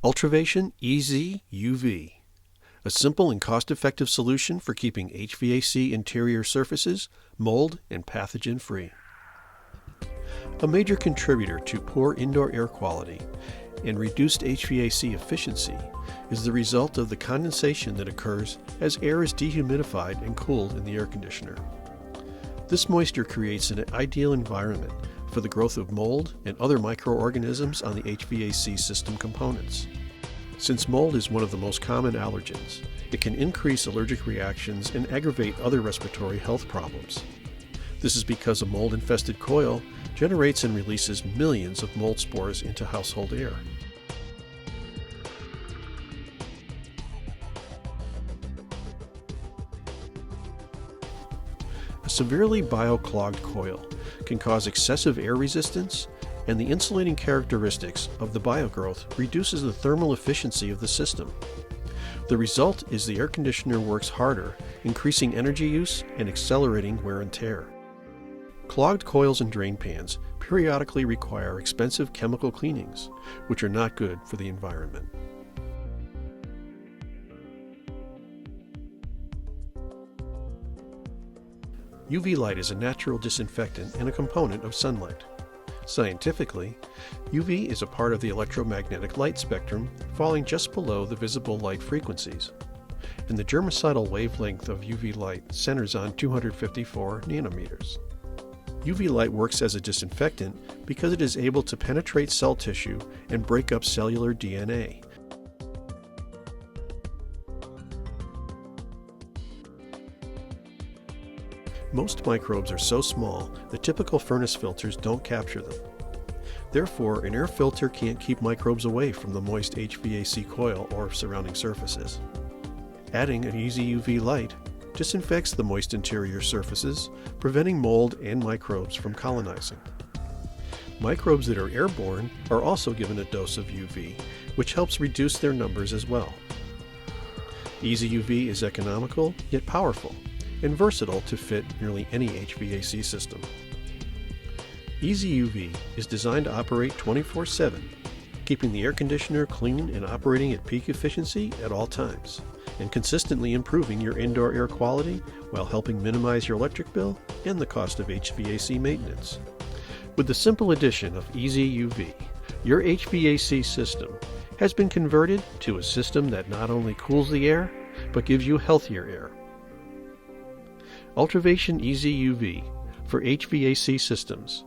Ultravation EZUV, a simple and cost-effective solution for keeping HVAC interior surfaces mold and pathogen-free. A major contributor to poor indoor air quality and reduced HVAC efficiency is the result of the condensation that occurs as air is dehumidified and cooled in the air conditioner. This moisture creates an ideal environment for the growth of mold and other microorganisms on the HVAC system components. Since mold is one of the most common allergens, it can increase allergic reactions and aggravate other respiratory health problems. This is because a mold-infested coil generates and releases millions of mold spores into household air. A severely bioclogged coil can cause excessive air resistance, and the insulating characteristics of the biogrowth reduces the thermal efficiency of the system. The result is the air conditioner works harder, increasing energy use and accelerating wear and tear. Clogged coils and drain pans periodically require expensive chemical cleanings, which are not good for the environment. UV light is a natural disinfectant and a component of sunlight. Scientifically, UV is a part of the electromagnetic light spectrum falling just below the visible light frequencies, and the germicidal wavelength of UV light centers on 254 nanometers. UV light works as a disinfectant because it is able to penetrate cell tissue and break up cellular DNA. Most microbes are so small that typical furnace filters don't capture them. Therefore, an air filter can't keep microbes away from the moist HVAC coil or surrounding surfaces. Adding an EZUV light disinfects the moist interior surfaces, preventing mold and microbes from colonizing. Microbes that are airborne are also given a dose of UV, which helps reduce their numbers as well. EZUV is economical yet powerful and versatile to fit nearly any HVAC system. EZUV is designed to operate 24/7, keeping the air conditioner clean and operating at peak efficiency at all times, and consistently improving your indoor air quality while helping minimize your electric bill and the cost of HVAC maintenance. With the simple addition of EZUV, your HVAC system has been converted to a system that not only cools the air, but gives you healthier air. Ultravation EZUV for HVAC systems